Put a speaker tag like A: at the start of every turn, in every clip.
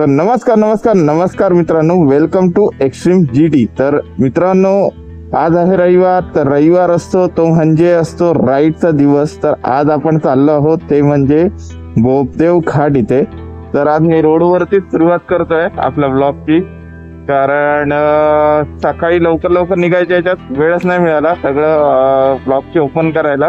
A: तर नमस्कार मित्रांनो, वेलकम टू एक्स्ट्रीम जीटी। तर मित्रांनो, आज आहे रविवार। तर रविवार असतो तो म्हणजे असतो राईडचा दिवस। तर आज आपण चाललो आहोत ते म्हणजे बोपदेव घाट इथे। तर आज मी रोडवरतीच सुरुवात करतोय आपल्या ब्लॉगची, कारण सकाळी लवकर निघायच्या याच्यात वेळच नाही मिळाला सगळं ब्लॉगची ओपन करायला।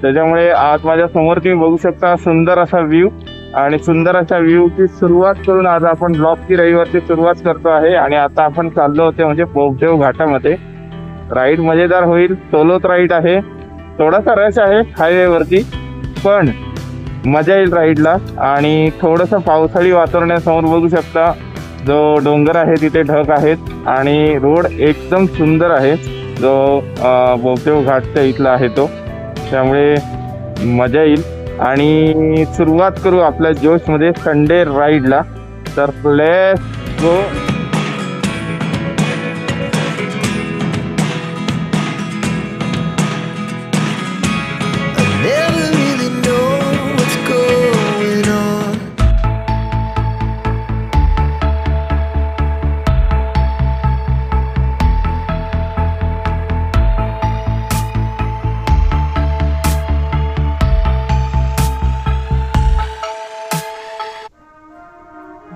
A: त्याच्यामुळे आज माझ्या समोर तुम्ही बघू शकता सुंदर असा व्ह्यू, आणि सुंदर अशा व्ह्यूची सुरुवात करून आज आपण ब्लॉगची रविवारची सुरुवात करतो आहे। आणि आता आपण चाललो होते म्हणजे बोपदेव घाटामध्ये। राईड मजेदार होईल, सोलोच राईड आहे, थोडासा रश आहे हायवेवरती, पण मजा येईल राईडला। आणि थोडंसं पावसाळी वातावरणासमोर बघू शकता जो डोंगर आहे तिथे ढग आहेत आणि रोड एकदम सुंदर आहे जो बोपदेव घाटच्या इथला आहे तो, त्यामुळे मजा येईल। आणि सुरुवात करू आपल्या जोशमध्ये संडे राईडला। तर लेट्स गो।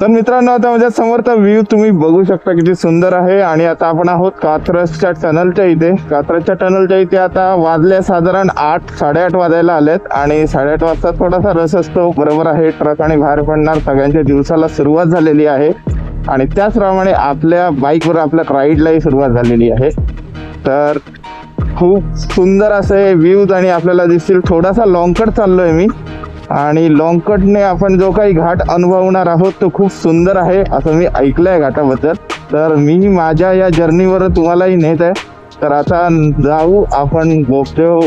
A: तर मित्रांनो, आता माझ्या समोरचा व्ह्यू तुम्ही बघू शकता किती सुंदर आहे। आणि आता आपण आहोत कात्रजच्या टनलच्या इथे। कात्रजच्या टनलच्या इथे आता वाजले साधारण 8-8:30 वाजायला आलेत, आणि 8:30 वाजता थोडासा रस असतो, बरोबर आहे। ट्रक आणि बाहेर पडणार, सगळ्यांच्या दिवसाला सुरुवात झालेली आहे, आणि त्याचप्रमाणे आपल्या बाईकवर आपल्या राईडलाही सुरुवात झालेली आहे। तर खूप सुंदर असे व्ह्यूज आणि आपल्याला दिसतील। थोडासा लॉंग कट चाललोय मी, आणि लॉंग कटने आपण जो काही घाट अनुभवणार आहोत तो खूप सुंदर आहे असं मी ऐकलंय घाटाबद्दल। तर मी माझ्या या जर्नीवर तुम्हालाही नेत आहे। तर आता जाऊ आपण बोपदेव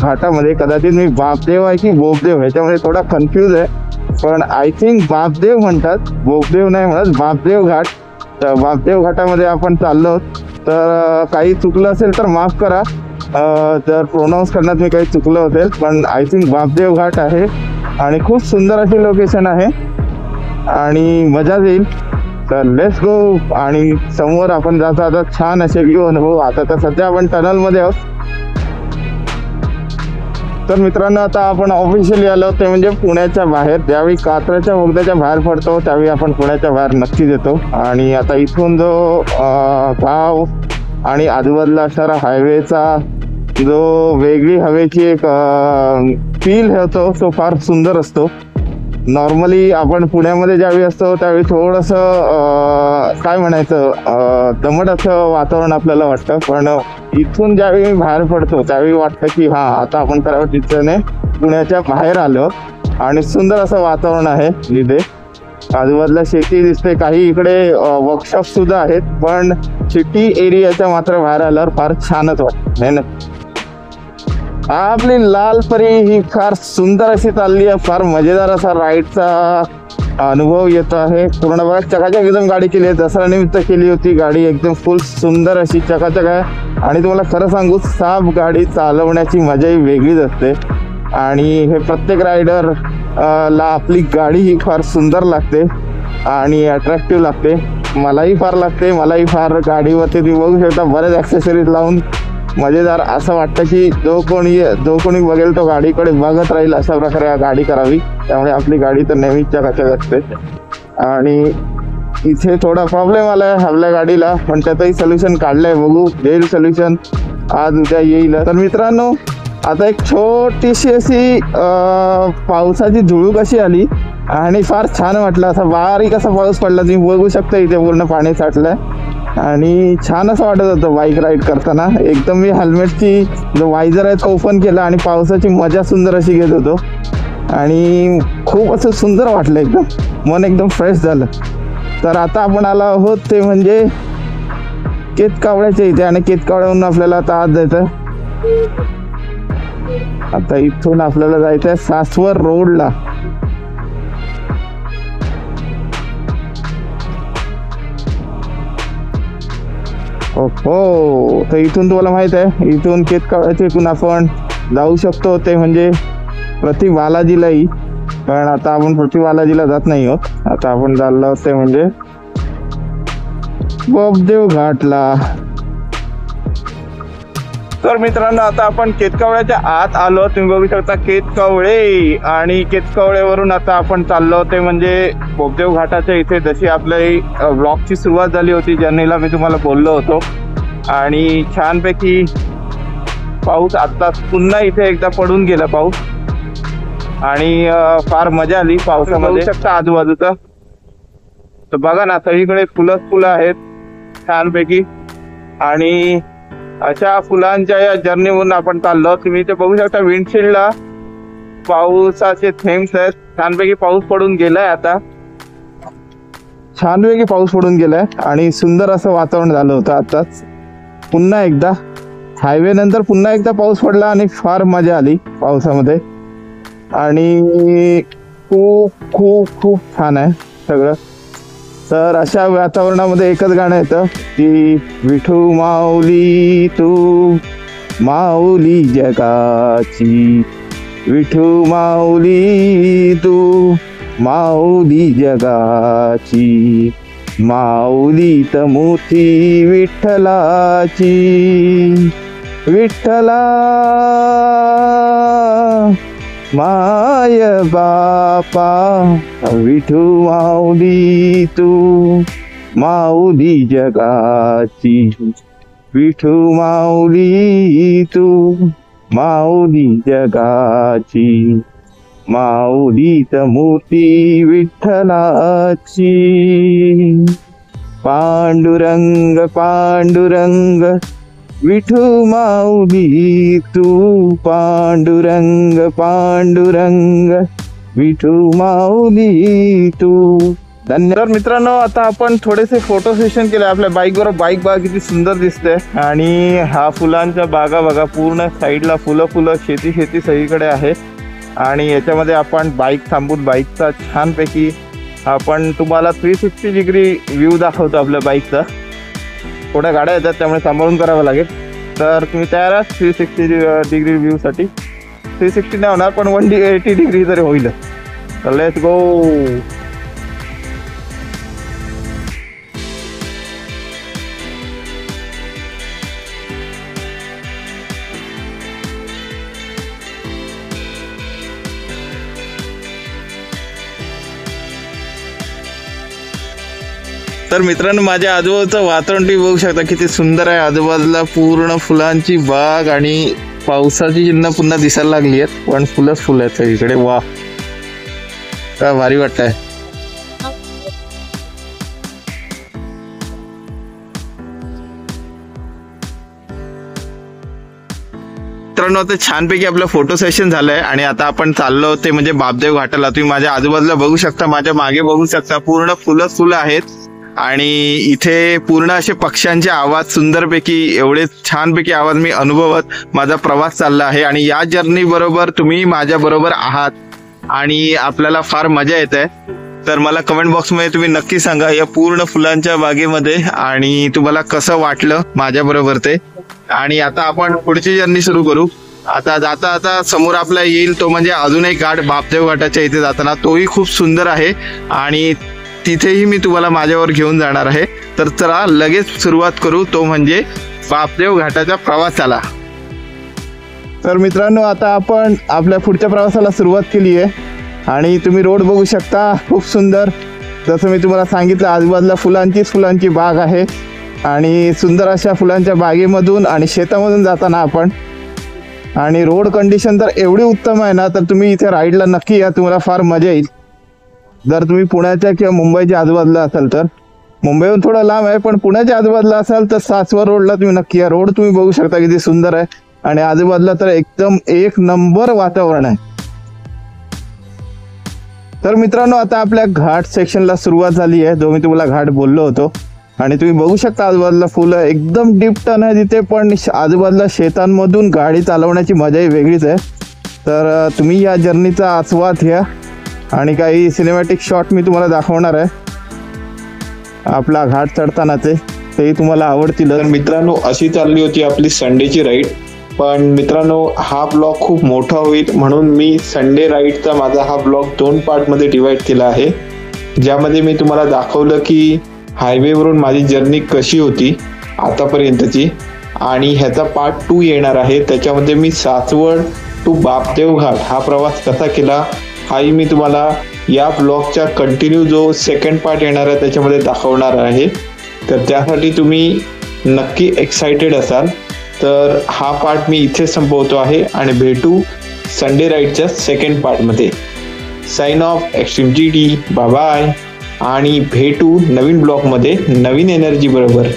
A: घाटामध्ये। कदाचित मी बापदेव आहे की बोपदेव ह्याच्यामध्ये थोडा कन्फ्यूज आहे, पण आय थिंक बापदेव म्हणतात, बोपदेव नाही म्हणत, बापदेव घाट। तर बापदेव घाटामध्ये आपण चाललो। तर काही चुकलं असेल तर माफ करा, तर प्रोनाऊन्स करण्यात मी काही चुकलं असेल, पण आय थिंक बापदेव घाट आहे आणि खूप सुंदर अशी लोकेशन आहे आणि मजा येईल। तर लेट्स गो। आणि समोर आपण जाता आता छान असे व्ह्यू अनुभव। आता तर सध्या आपण टनलमध्ये आहोत। तर मित्रांनो, आता आपण ऑफिशियली आलो ते म्हणजे पुण्याच्या बाहेर। ज्यावेळी कात्रजच्या बोगद्याच्या बाहेर पडतो त्यावेळी आपण पुण्याच्या बाहेर नक्कीच येतो। आणि आता इथून जो गाव आणि आजूबाजूला असणारा हायवेचा जो वेगळी हवेची एक फील होतो तो फार सुंदर असतो। नॉर्मली आपण पुण्यामध्ये ज्यावेळी असतो त्यावेळी थोडंसं काय म्हणायचं दमट असं वातावरण आपल्याला वाटतं, पण इथून ज्यावेळी बाहेर पडतो त्यावेळी वाटतं की हां, आता आपण खऱ्या दिशेने पुण्याच्या बाहेर आलो। आणि सुंदर असं वातावरण आहे इथे, आजूबाजूला शेती दिसते, काही इकडे वर्कशॉप सुद्धा आहेत, पण सिटी एरियाच्या मात्र बाहेर आल्यावर फार छानच वाटतं, है ना। आपली लाल परी ही फार सुंदर अशी चालली आहे, फार मजेदार असा राईडचा अनुभव येतो आहे। पूर्ण बघा चकाचक एकदम गाडी केली आहे, दसरा निमित्त केली होती गाडी, एकदम फुल सुंदर अशी चकाचक आहे। आणि तुम्हाला खरं सांगू, साफ गाडी चालवण्याची मजा ही वेगळीच असते, आणि हे प्रत्येक रायडर ला आपली गाडी ही फार सुंदर लागते आणि अट्रॅक्टिव्ह लागते। मलाही फार लागते, मलाही फार गाडीवरती तुम्ही बघू शकता बरेच ॲक्सेसरीज लावून मजेदार असं वाटतं की जो कोणी बघेल तो गाडीकडे बघत राहील अशा प्रकारे गाडी करावी। त्यामुळे आपली गाडी तर नेहमीच चकाचक असते। आणि इथे थोडा प्रॉब्लेम आला आहे आपल्या गाडीला, पण त्याचंही सोल्युशन काढलंय, बघू येईल सोल्युशन, आज उद्या येईल। तर मित्रांनो, आता एक छोटीशी अशी पावसाची झुळूक अशी आली आणि फार छान वाटलं, असा बारीक असा पाऊस पडला, तुम्ही बघू शकता इथे पूर्ण पाणी साठलंय आणि छान असं वाटत होतं बाईक राईड करताना। एकदम मी हेल्मेटची जो वायझर आहे तो ओपन केला आणि पावसाची मजा सुंदर अशी घेत होतो, आणि खूप असं सुंदर वाटलं, एकदम मन एकदम फ्रेश झालं। तर आता आपण आलो आहोत ते म्हणजे केतकावळ्याच्या इथे, आणि केतकावळ्याहून आपल्याला आता आज जायचं। आता इथून आपल्याला जायचं आहे सासवड रोडला। हो, तर इथून तुम्हाला माहित आहे, इथून केतकावळ्याच्या इथून आपण जाऊ शकतो ते म्हणजे प्रति बालाजीलाही। कारण आता आपण पृथ्वी बालाजीला जात नाही आहोत. आता आपण चाललो आहोत ते म्हणजे बोबदेव घाटला. तर मित्रांनो आता आपण केतकावळ्याच्या आत आलो. तुम्ही बघू शकता केतकावळे, आणि केतकावळेवरून आता आपण चाललो ते म्हणजे बोबदेव घाटाच्या इथे. जशी आपल्या ब्लॉगची सुरुवात झाली होती जर्नीला, मी तुम्हाला बोललो होतो. आणि छानपैकी पाऊस आता पुन्हा इथे एकदा पडून गेला पाऊस, आणि फार मजा आली पावसामध्ये. बघू शकता आजूबाजूचा तर बघा ना, सगळीकडे फुलं आहेत छानपैकी. आणि अशा फुलांच्या या जर्नीवरून आपण चाललो. तुम्ही इथे बघू शकता विंडशील्डला पावसाचे थेंब्स आहेत. छानपैकी पाऊस पडून गेलाय, आता छानपैकी पाऊस पडून गेलाय आणि सुंदर असं वातावरण झालं होतं. आताच पुन्हा एकदा हायवे नंतर पुन्हा एकदा पाऊस पडला आणि फार मजा आली पावसामध्ये. आणि खूप खूप खूप छान आहे सगळं. तर अशा वातावरणामध्ये एकच गाणं येतं की विठू माऊली तू माऊली जगाची, विठू माऊली तू माऊली जगाची, माऊली त मोठी विठ्ठलाची, विठ्ठला माय बापा, विठू माऊली तू माऊली जगाची, विठू माऊली तू माऊली जगाची, माऊली त मोठी विठ्ठलाची. पांडुरंग पांडुरंग विठू माऊली तू, पांडुरंग पांडुरंग विठू माऊली तू. धन्यवाद मित्रांनो. आता आपण थोडेसे फोटो सेशन केले आपल्या बाईकवर. बाईक बघा किती सुंदर दिसते. आणि हा फुलांच्या बागा बघा, पूर्ण साईडला फुलं शेती सगळीकडे आहे. आणि याच्यामध्ये आपण बाईक थांबून बाईकचा छानपैकी आपण तुम्हाला 360 डिग्री व्ह्यू दाखवतो आपल्या बाईकचा. थोड्या गाड्या येतात त्यामुळे सांभाळून करावं लागेल. तर तुम्ही तयार आहात 360 डिग्री व्ह्यूसाठी? 360 नाही होणार पण 180 डिग्री तरी होईल. तर लेट्स गो. तर मित्रांनो माझ्या आजूबाजूचं वातावरण तुम्ही बघू शकता किती सुंदर आहे. आजूबाजूला पूर्ण फुलांची बाग आणि पावसाची चिन्ह पुन्हा दिसायला लागली आहेत, पण फुलंच फुलं आहेत सगळीकडे. वा काय भारी वाटतंय. मित्रांनो आता छानपैकी आपलं फोटो सेशन झालंय आणि आता आपण चाललो ते म्हणजे बाबदेव घाटाला. तुम्ही माझ्या आजूबाजूला बघू शकता, माझ्या मागे बघू शकता, पूर्ण फुलं आहेत. आणि इथे पूर्ण असे पक्ष्यांचे आवाज सुंदरपैकी, एवढे छानपैकी आवाज मी अनुभवत माझा प्रवास चालला आहे. आणि या जर्नी बरोबर तुम्ही माझ्या बरोबर आहात आणि आपल्याला फार मजा येत आहे. तर मला कमेंट बॉक्समध्ये तुम्ही नक्की सांगा या पूर्ण फुलांच्या बागेमध्ये आणि तुम्हाला कसं वाटलं माझ्या बरोबर ते. आणि आता आपण पुढची जर्नी सुरू करू. आता जाता समोर आपला येईल तो म्हणजे अजून एक घाट बाबदेव घाटाच्या इथे जाताना, तोही खूप सुंदर आहे आणि तिथेही मी तुम्हाला माझ्यावर घेऊन जाणार आहे. तर चला लगेच सुरुवात करू, तो म्हणजे बाबदेव घाटाच्या प्रवासाला. तर मित्रांनो आता आपण आपल्या पुढच्या प्रवासाला सुरुवात केली आहे आणि तुम्ही रोड बघू शकता खूप सुंदर. जसं मी तुम्हाला सांगितलं आजूबाजूला फुलांची बाग आहे आणि सुंदर अशा फुलांच्या बागेमधून आणि शेतामधून जाताना आपण. आणि रोड कंडिशन तर एवढी उत्तम आहे ना, तर तुम्ही इथे राईडला नक्की या, तुम्हाला फार मजा येईल. जर तुम्ही पुण्याच्या किंवा मुंबईच्या आजूबाजूला असाल तर, मुंबईहून थोडं लांब आहे पण पुण्याच्या आजूबाजूला असाल तर सासवड रोडला तुम्ही नक्की या. रोड तुम्ही बघू शकता किती सुंदर आहे आणि आजूबाजूला तर एकदम एक नंबर वातावरण आहे. तर मित्रांनो आता आपल्या घाट सेक्शनला सुरुवात झाली आहे, जो मी तुम्हाला घाट बोललो होतो. आणि तुम्ही बघू शकता आजूबाजूला फुलं एकदम डीप टर्न आहे तिथे, पण आजूबाजूला शेतांमधून गाडी चालवण्याची मजाही वेगळीच आहे. तर तुम्ही या जर्नीचा आस्वाद घ्या आणि काही सिनेमॅटिक शॉट मी तुम्हाला दाखवणार आहे आपला घाट चढतानाचे, तेही तुम्हाला आवडतील. तर मित्रांनो अशी चालली होती आपली संडेची राईड
B: पण मित्रांनो, हा ब्लॉग खूप मोठा होईल म्हणून मी संडे राईडचा माझा हा ब्लॉग 2 पार्टमध्ये डिवाइड केला आहे, ज्यामध्ये मी तुम्हाला दाखवलं की हायवेवरून माझी जर्नी कशी होती आतापर्यंतची, आणि ह्याचा पार्ट 2 येणार आहे. त्याच्यामध्ये मी सासवड टू बापदेव घाट हा प्रवास कसा केला हाही मी तुम्हाला या ब्लॉगच्या कंटिन्यू जो सेकंड पार्ट येणार आहे त्याच्यामध्ये दाखवणार आहे. तर त्यासाठी तुम्ही नक्की एक्साइटेड असाल. तर हा पार्ट मी इथे संपवतो आहे आणि भेटू संडे राईडच्या सेकंड पार्टमध्ये. Sign off extreme GT, bye bye, आणि भेटू नवीन ब्लॉगमध्ये नवीन एनर्जी बरोबर.